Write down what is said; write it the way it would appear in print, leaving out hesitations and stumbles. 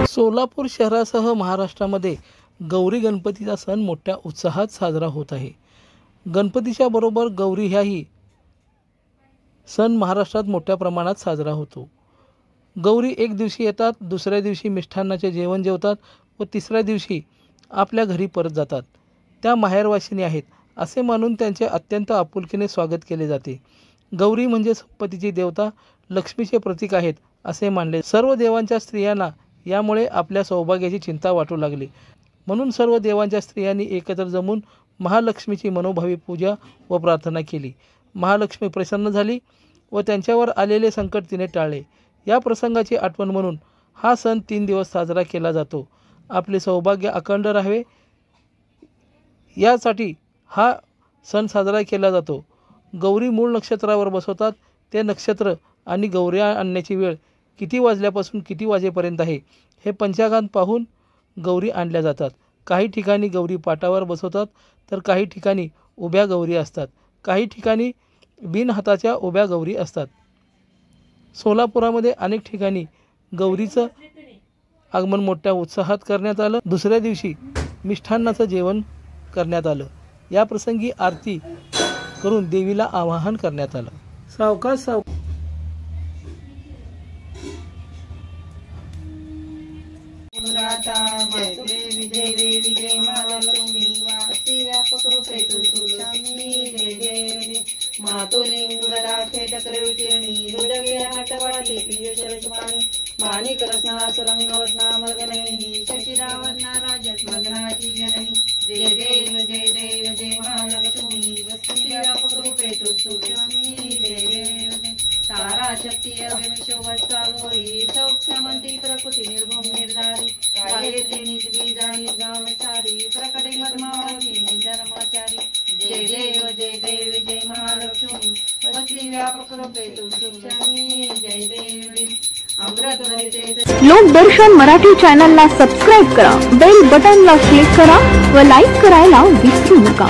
सोलापूर शहरासह महाराष्ट्रामध्ये गौरी गणपतीचा सण मोठ्या उत्साहात साजरा होत आहे। गणपतीच्या बरोबर गौरी ह्याही सण महाराष्ट्रात मोठ्या प्रमाणात साजरा होतो। गौरी एक दिवशी येतात, दुसऱ्या दिवशी मिष्ठान्नाचे जेवण जेवतात व तिसऱ्या दिवशी आपल्या घरी परत जातात। त्या माहेरवासिनी आहेत असे मानून त्यांचे अत्यंत आपुलकीने स्वागत केले जाते। गौरी म्हणजे संपत्तीची देवता, लक्ष्मीचे प्रतीक आहेत असे मानले। सर्व देवांच्या स्त्रियांना यामुळे आपल्या सौभाग्याची चिंता वाटू लागली, म्हणून सर्व देवांच्या स्त्रियांनी एकत्र जमून महालक्ष्मीची मनोभावी पूजा व प्रार्थना केली। महालक्ष्मी प्रसन्न झाली व त्यांच्यावर आलेले संकट तिने टाळले। या प्रसंगाची आठवण म्हणून हा सण 3 दिवस साजरा केला जातो। आपले सौभाग्य अखंड राहावे यासाठी हा सण साजरा केला जातो। गौरी मूळ नक्षत्रावर बसवतात। ते नक्षत्र आणि गौरी आणण्याची वेळ किती वाजल्यापासून किती वाजेपर्यंत आहे हे पंचांगात पाहून गौरी आणल्या जातात। काही ठिकाणी गौरी पाटावर बसवतात तर काही ठिकाणी उभ्या गौरी असतात। काही ठिकाणी बिनहाताच्या उभ्या गौरी असतात। सोलापुरामध्ये अनेक ठिकाणी गौरीचं आगमन मोठ्या उत्साहात करण्यात आलं। दुसऱ्या दिवशी मिष्ठान्नाचं जेवण करण्यात आलं। या प्रसंगी आरती करून देवीला आवाहन करण्यात आलं। सावकाश जय देवी जय देवी जय महालक्ष्मी वासी व्यापक रूपे तुलसामी जय देवी मातुलिंगराखे चक्रविकीर्णी हृदये हटवाटी पीयूषरसमानी माणिक रत्नासुरंगवत्ना मर्गनयनी शशिरावत्ना राजस्मगनाची जननी जय देव जय महालक्ष्मी वसी व्यापक रूपे तुलसामी जय देवी तारा शक्ति अभिमिशोवत्सा गौरी सौख्यमंती प्रकृति निर्भुम निर्धारी गायत्री निज बीजानि गाम सारी प्रकटे पद्मावती धर्माचारी जय देव जय महालक्ष्मी वसी व्यापक रूपे तुलसामी जय देवी अमृत भरिते। लोकदर्शन मराठी चॅनलला सबस्क्राइब करा, बेल बटनला क्लिक करा व लाईक करायला विसरू नका।